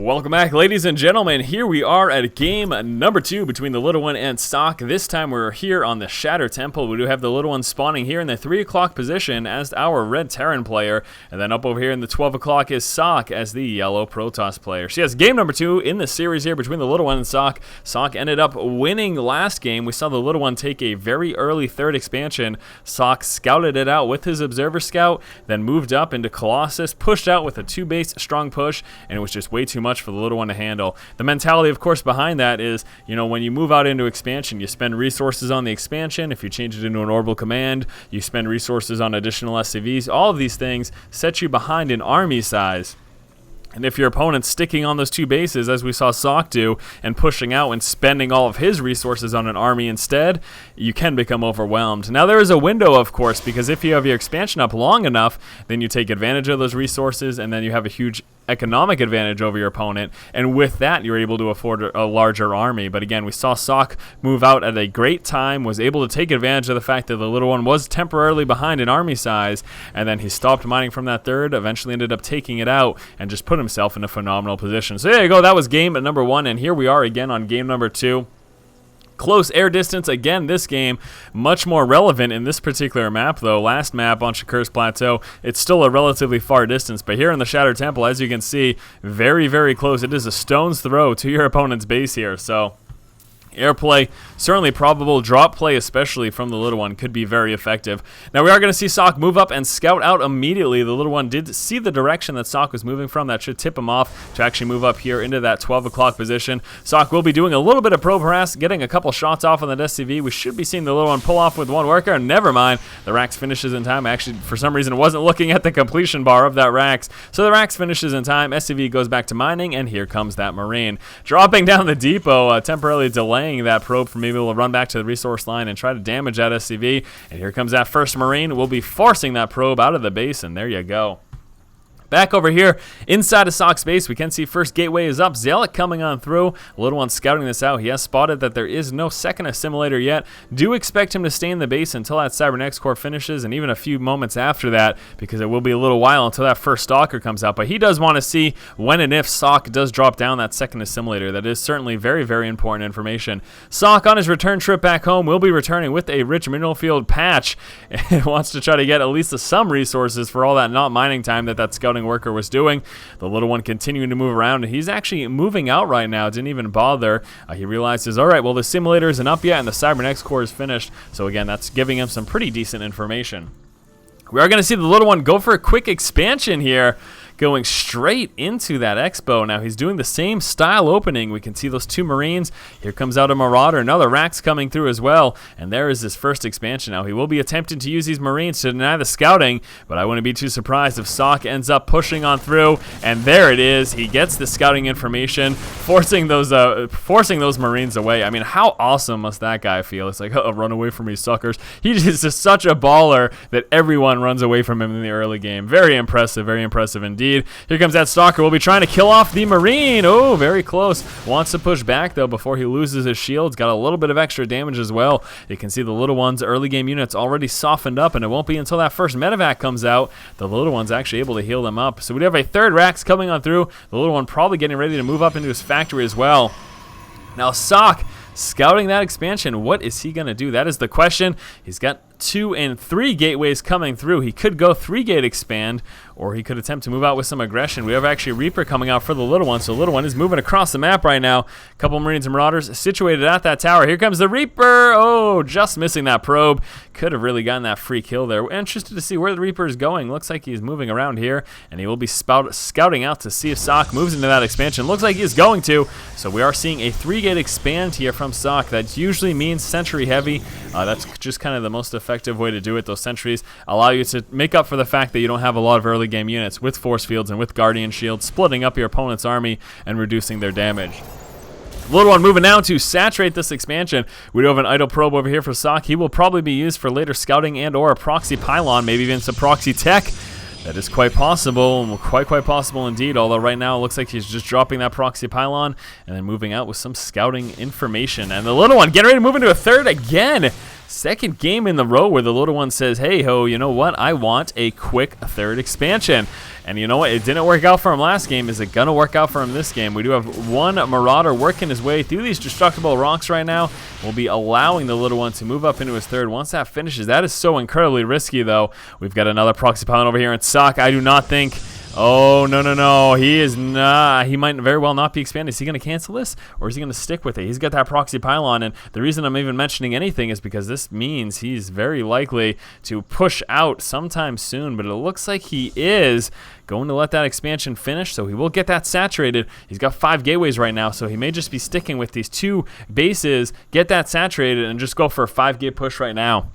Welcome back, ladies and gentlemen. Here we are at game number 2 between the little one and Socke. This time we're here on the Shatter Temple. We do have the little one spawning here in the 3 o'clock position as our red Terran player. And then up over here in the 12 o'clock is Socke as the yellow Protoss player. So yes, game number 2 in the series here between the little one and Socke. Socke ended up winning last game. We saw the little one take a very early 3rd expansion. Socke scouted it out with his Observer Scout, then moved up into Colossus, pushed out with a 2-base strong push, and it was just way too much for the little one to handle. The mentality, of course, behind that is, you know, when you move out into expansion, you spend resources on the expansion. If you change it into an orbital command, you spend resources on additional SCVs. All of these things set you behind in army size. And if your opponent's sticking on those 2 bases, as we saw Socke do, and pushing out and spending all of his resources on an army instead, you can become overwhelmed. Now, there is a window, of course, because if you have your expansion up long enough, then you take advantage of those resources, and then you have a huge economic advantage over your opponent, and with that you're able to afford a larger army. But again, we saw Socke move out at a great time, was able to take advantage of the fact that the little one was temporarily behind in army size, and then he stopped mining from that 3rd, eventually ended up taking it out, and just put himself in a phenomenal position. So there you go, that was game number 1, and here we are again on game number 2. Close air distance again this game, much more relevant in this particular map though. Last map on Shakur's Plateau, it's still a relatively far distance, but here in the Shattered Temple, as you can see, very, very close. It is a stone's throw to your opponent's base here, so airplay, certainly probable. Drop play, especially from the little one, could be very effective. Now, we are going to see Socke move up and scout out immediately. The little one did see the direction that Socke was moving from. That should tip him off to actually move up here into that 12 o'clock position. Socke will be doing a little bit of probe harass, getting a couple shots off on that SCV. We should be seeing the little one pull off with 1 worker. Never mind. The Rax finishes in time. Actually, for some reason, wasn't looking at the completion bar of that Rax. So the Rax finishes in time. SCV goes back to mining, and here comes that Marine. Dropping down the depot, temporarily delaying that probe from being able to run back to the resource line and try to damage that SCV. And here comes that first Marine. We'll be forcing that probe out of the base, and there you go. Back over here, inside of Socke's base, we can see first gateway is up. Zealot coming on through. Little one scouting this out. He has spotted that there is no second assimilator yet. Do expect him to stay in the base until that Cybernetics core finishes, and even a few moments after that, because it will be a little while until that first stalker comes out. But he does want to see when and if Socke does drop down that second assimilator. That is certainly very, very important information. Socke, on his return trip back home, will be returning with a rich mineral field patch. And wants to try to get at least some resources for all that not mining time that scouting worker was doing. The little one continuing to move around, and he's actually moving out right now. Didn't even bother. He realizes, all right, well, the simulator isn't up yet and the Cybernetics core is finished. So again, that's giving him some pretty decent information. We are going to see the little one go for a quick expansion here, going straight into that Expo. Now he's doing the same style opening. We can see those 2 Marines. Here comes out a Marauder, another Rax coming through as well, and there is his first expansion. Now he will be attempting to use these Marines to deny the scouting, but I wouldn't be too surprised if Socke ends up pushing on through, and there it is. He gets the scouting information, forcing those Marines away. I mean, how awesome must that guy feel? It's like, oh, run away from me, suckers. He is just such a baller that everyone runs away from him in the early game. Very impressive indeed. Here comes that Stalker. We'll be trying to kill off the Marine. Oh, very close. Wants to push back, though, before he loses his shields. Got a little bit of extra damage as well. You can see the little one's early game units already softened up, and it won't be until that first medevac comes out the little one's actually able to heal them up. So we have a 3rd Rax coming on through. The little one probably getting ready to move up into his factory as well. Now, Socke scouting that expansion. What is he going to do? That is the question. He's got 2 and 3 gateways coming through. He could go 3-gate expand, or he could attempt to move out with some aggression. We have actually Reaper coming out for the little one, so the little one is moving across the map right now. A couple Marines and Marauders situated at that tower. Here comes the Reaper. Oh, just missing that probe. Could have really gotten that free kill there. We're interested to see where the Reaper is going. Looks like he's moving around here, and he will be scouting out to see if Socke moves into that expansion. Looks like he is going to, so we are seeing a 3-gate expand here from Socke. That usually means sentry heavy. That's just kind of the most effective way to do it. Those sentries allow you to make up for the fact that you don't have a lot of early game units with force fields and with guardian shields, splitting up your opponent's army and reducing their damage. Little one moving now to saturate this expansion. We do have an idle probe over here for Socke. He will probably be used for later scouting and or a proxy pylon, maybe even some proxy tech. That is quite possible, and quite possible indeed, although right now it looks like he's just dropping that proxy pylon and then moving out with some scouting information. And the little one getting ready to move into a 3rd again. Second game in the row where the little one says, hey ho, you know what, I want a quick third expansion. And you know what, it didn't work out for him last game. Is it gonna work out for him this game? We do have one Marauder working his way through these destructible rocks right now. We'll be allowing the little one to move up into his third once that finishes. That is so incredibly risky though. We've got another proxy pylon over here in Socke. I do not think... Oh, no. He is not. He might very well not be expanding. Is he going to cancel this, or is he going to stick with it? He's got that proxy pylon, and the reason I'm even mentioning anything is because this means he's very likely to push out sometime soon, but it looks like he is going to let that expansion finish, so he will get that saturated. He's got 5 gateways right now, so he may just be sticking with these 2 bases, get that saturated, and just go for a 5-gate push right now.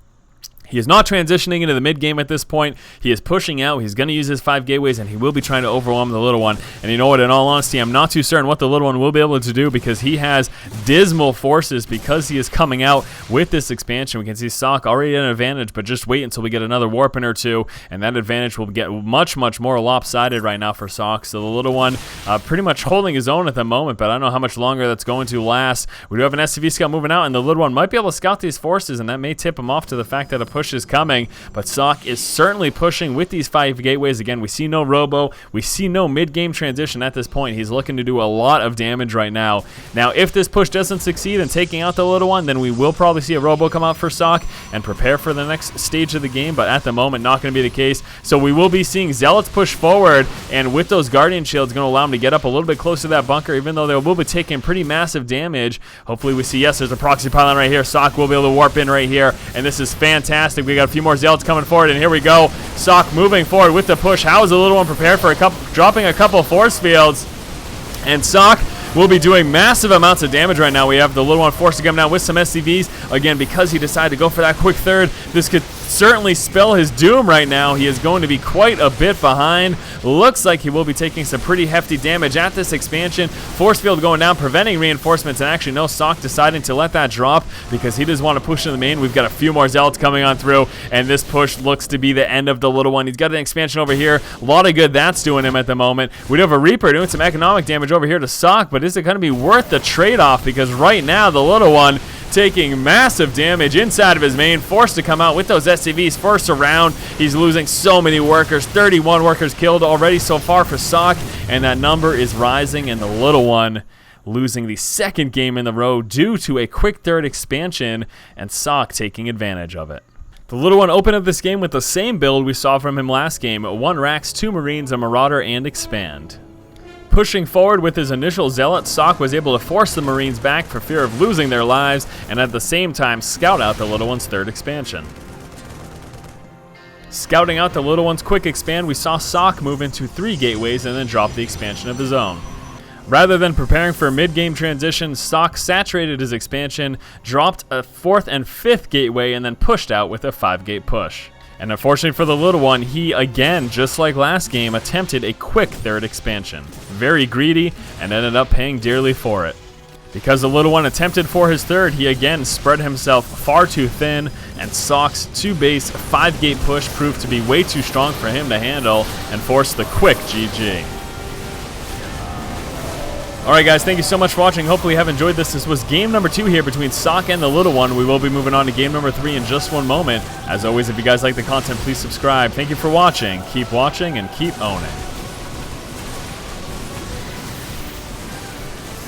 He is not transitioning into the mid-game at this point. He is pushing out. He's going to use his 5 gateways, and he will be trying to overwhelm the little one. And you know what? In all honesty, I'm not too certain what the little one will be able to do because he has dismal forces because he is coming out with this expansion. We can see Socke already at an advantage, but just wait until we get another warping or 2, and that advantage will get much more lopsided right now for Socke. So the little one pretty much holding his own at the moment, but I don't know how much longer that's going to last. We do have an SCV scout moving out, and the little one might be able to scout these forces, and that may tip him off to the fact that a push is coming, but Socke is certainly pushing with these 5 gateways. Again, we see no robo, we see no mid-game transition at this point. He's looking to do a lot of damage right now. Now, if this push doesn't succeed in taking out the little one, then we will probably see a robo come out for Socke and prepare for the next stage of the game, but at the moment, not going to be the case. So we will be seeing Zealots push forward, and with those Guardian Shields, going to allow him to get up a little bit closer to that bunker, even though they will be taking pretty massive damage. Hopefully we see, yes, there's a proxy pylon right here. Socke will be able to warp in right here, and this is fantastic. We got a few more Zealots coming forward, and here we go. Socke moving forward with the push. How is the little one prepared for dropping a couple force fields? And Socke will be doing massive amounts of damage right now. We have the little one forced to come down with some SCVs. Again, because he decided to go for that quick third, this could certainly spell his doom right now. He is going to be quite a bit behind. Looks like he will be taking some pretty hefty damage at this expansion. Force field going down, preventing reinforcements, and actually no, Socke deciding to let that drop because he does want to push in the main. We've got a few more Zealots coming on through, and this push looks to be the end of the little one. He's got an expansion over here. A lot of good that's doing him at the moment. We do have a Reaper doing some economic damage over here to Socke, but is it going to be worth the trade-off? Because right now the little one taking massive damage inside of his main, forced to come out with those SCVs first around. He's losing so many workers, 31 workers killed already so far for Socke, and that number is rising, and the little one losing the 2nd game in the row due to a quick third expansion, and Socke taking advantage of it. The little one opened up this game with the same build we saw from him last game: 1 Rax, 2 Marines, a Marauder, and Expand. Pushing forward with his initial Zealot, Socke was able to force the Marines back for fear of losing their lives, and at the same time scout out the little one's 3rd expansion. Scouting out the little one's quick expand, we saw Socke move into 3 gateways and then drop the expansion of his own. Rather than preparing for a mid-game transition, Socke saturated his expansion, dropped a 4th and 5th gateway, and then pushed out with a 5-gate push. And unfortunately for the little one, he again, just like last game, attempted a quick 3rd expansion. Very greedy, and ended up paying dearly for it. Because the little one attempted for his 3rd, he again spread himself far too thin, and Socke's 2-base 5-gate push proved to be way too strong for him to handle, and forced the quick GG. Alright guys, thank you so much for watching. Hopefully you have enjoyed this. This was game number 2 here between Socke and the little one. We will be moving on to game number 3 in just one moment. As always, if you guys like the content, please subscribe. Thank you for watching. Keep watching and keep owning.